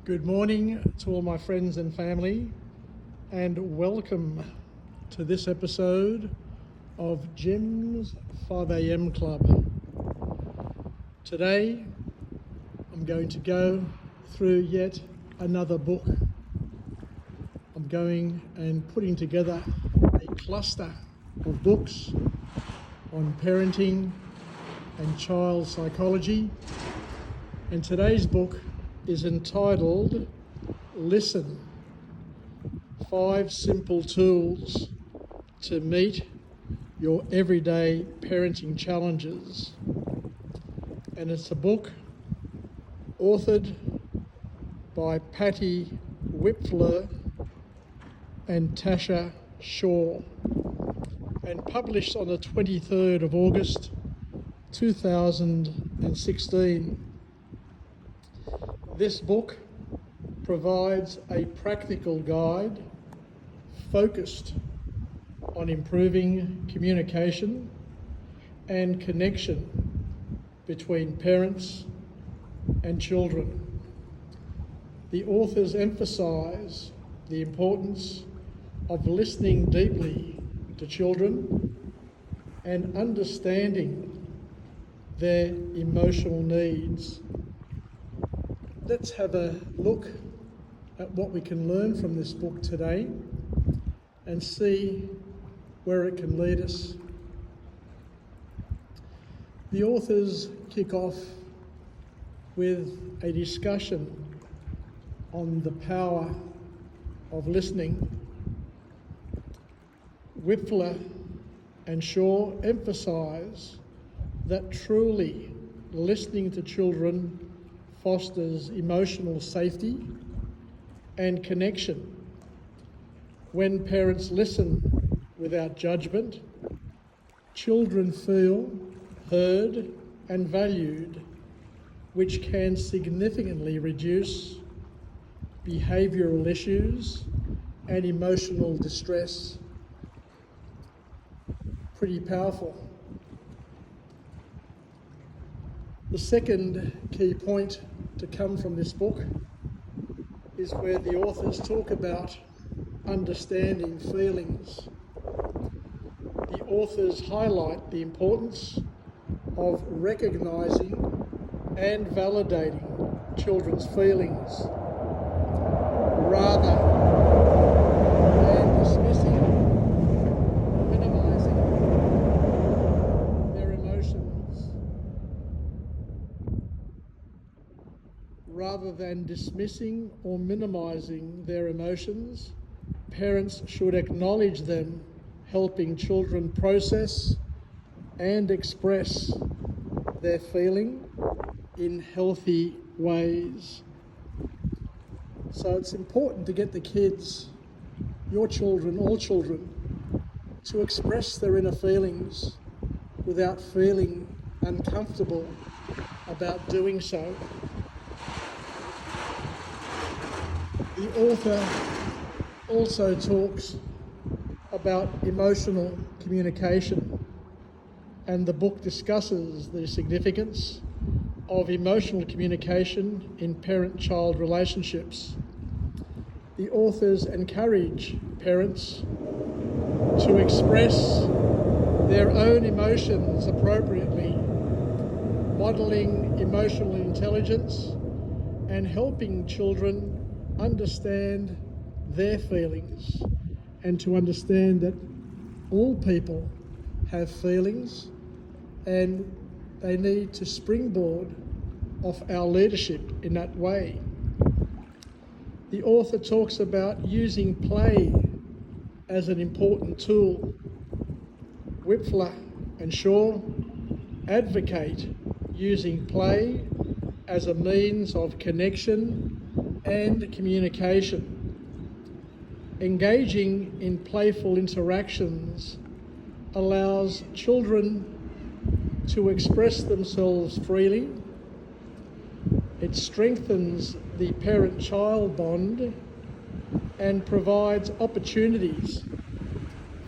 Good morning to all my friends and family, and welcome to this episode of Jim's 5am Club. Today, I'm going to go through yet another book. I'm going and putting together a cluster of books on parenting and child psychology, and today's book is entitled Listen, 5 Simple Tools to Meet Your Everyday Parenting Challenges. And it's a book authored by Patty Wipfler and Tosha Schore and published on the 23rd of August 2016. This book provides a practical guide focused on improving communication and connection between parents and children. The authors emphasise the importance of listening deeply to children and understanding their emotional needs. Let's have a look at what we can learn from this book today and see where it can lead us. The authors kick off with a discussion on the power of listening. Wipfler and Schore emphasise that truly listening to children fosters emotional safety and connection. When parents listen without judgment, children feel heard and valued, which can significantly reduce behavioural issues and emotional distress. Pretty powerful. The second key point to come from this book is where the authors talk about understanding feelings. The authors highlight the importance of recognising and validating children's feelings rather than dismissing or minimising their emotions. Rather than dismissing or minimising their emotions, parents should acknowledge them, helping children process and express their feeling in healthy ways. So it's important to get the kids, your children, all children, to express their inner feelings without feeling uncomfortable about doing so. The author also talks about emotional communication, and the book discusses the significance of emotional communication in parent-child relationships. The authors encourage parents to express their own emotions appropriately, modelling emotional intelligence and helping children understand their feelings, and to understand that all people have feelings and they need to springboard off our leadership in that way. The author talks about using play as an important tool. Wipfler and Schore advocate using play as a means of connection and communication. Engaging in playful interactions allows children to express themselves freely. It strengthens the parent-child bond and provides opportunities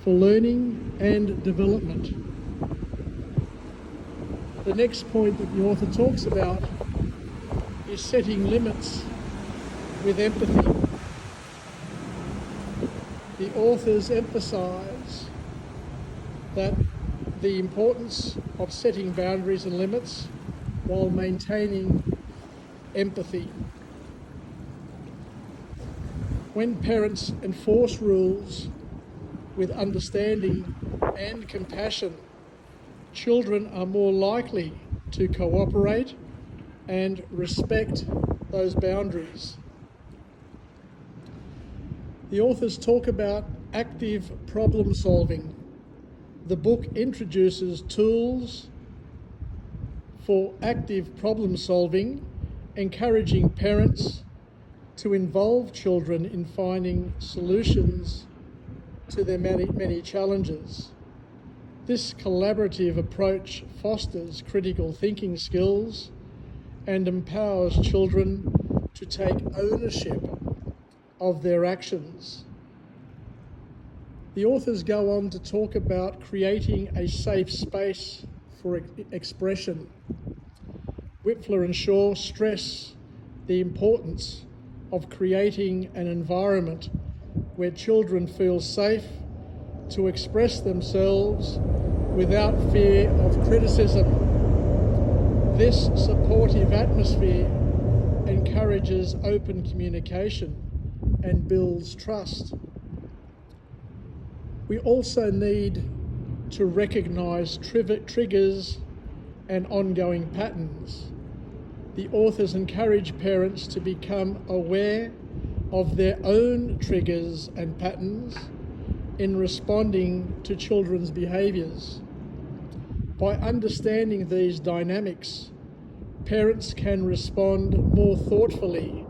for learning and development. The next point that the author talks about is setting limits with empathy. The authors emphasise that the importance of setting boundaries and limits while maintaining empathy. When parents enforce rules with understanding and compassion, children are more likely to cooperate and respect those boundaries. The authors talk about active problem solving. The book introduces tools for active problem solving, encouraging parents to involve children in finding solutions to their many challenges. This collaborative approach fosters critical thinking skills and empowers children to take ownership of their actions. The authors go on to talk about creating a safe space for expression. Wipfler and Schore stress the importance of creating an environment where children feel safe to express themselves without fear of criticism. This supportive atmosphere encourages open communication and builds trust. We also need to recognise triggers and ongoing patterns. The authors encourage parents to become aware of their own triggers and patterns in responding to children's behaviours. By understanding these dynamics, parents can respond more thoughtfully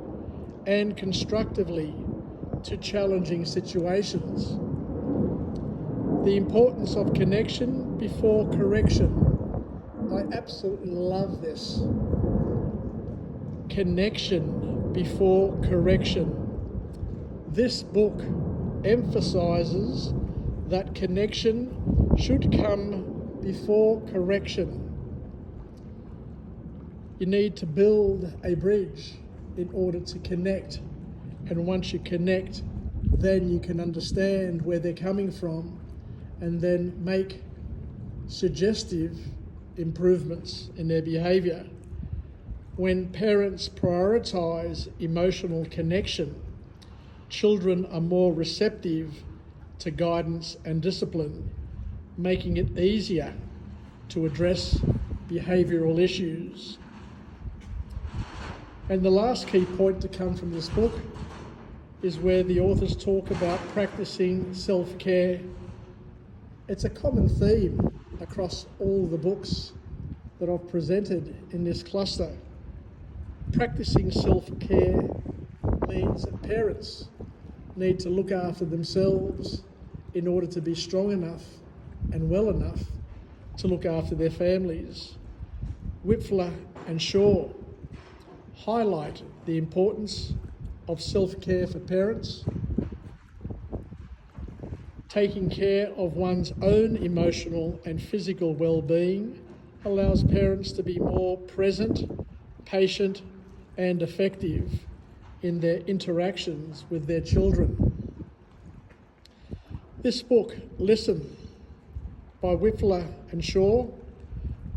and constructively to challenging situations. The importance of connection before correction. I absolutely love this. Connection before correction. This book emphasises that connection should come before correction. You need to build a bridge in order to connect, and once you connect, then you can understand where they're coming from and then make suggestive improvements in their behaviour. When parents prioritise emotional connection, children are more receptive to guidance and discipline, making it easier to address behavioural issues. And the last key point to come from this book is where the authors talk about practicing self-care. It's a common theme across all the books that I've presented in this cluster. Practicing self-care means that parents need to look after themselves in order to be strong enough and well enough to look after their families. Wipfler and Schore highlight the importance of self-care for parents. Taking care of one's own emotional and physical well-being allows parents to be more present, patient, and effective in their interactions with their children. This book, Listen, by Wipfler and Schore,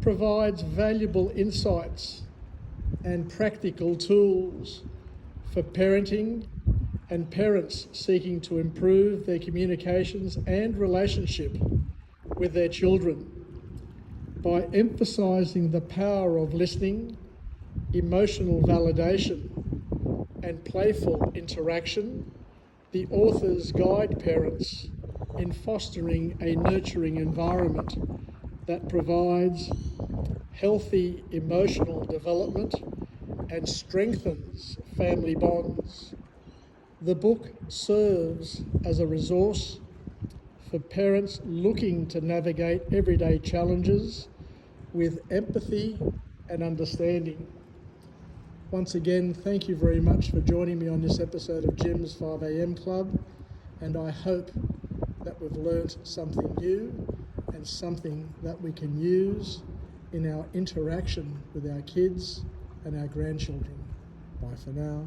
provides valuable insights and practical tools for parenting and parents seeking to improve their communications and relationship with their children. By emphasising the power of listening, emotional validation, and playful interaction, the authors guide parents in fostering a nurturing environment that provides healthy emotional development and strengthens family bonds. The book serves as a resource for parents looking to navigate everyday challenges with empathy and understanding. Once again, thank you very much for joining me on this episode of Jim's 5am Club, and I hope that we've learnt something new and something that we can use in our interaction with our kids and our grandchildren. Bye for now.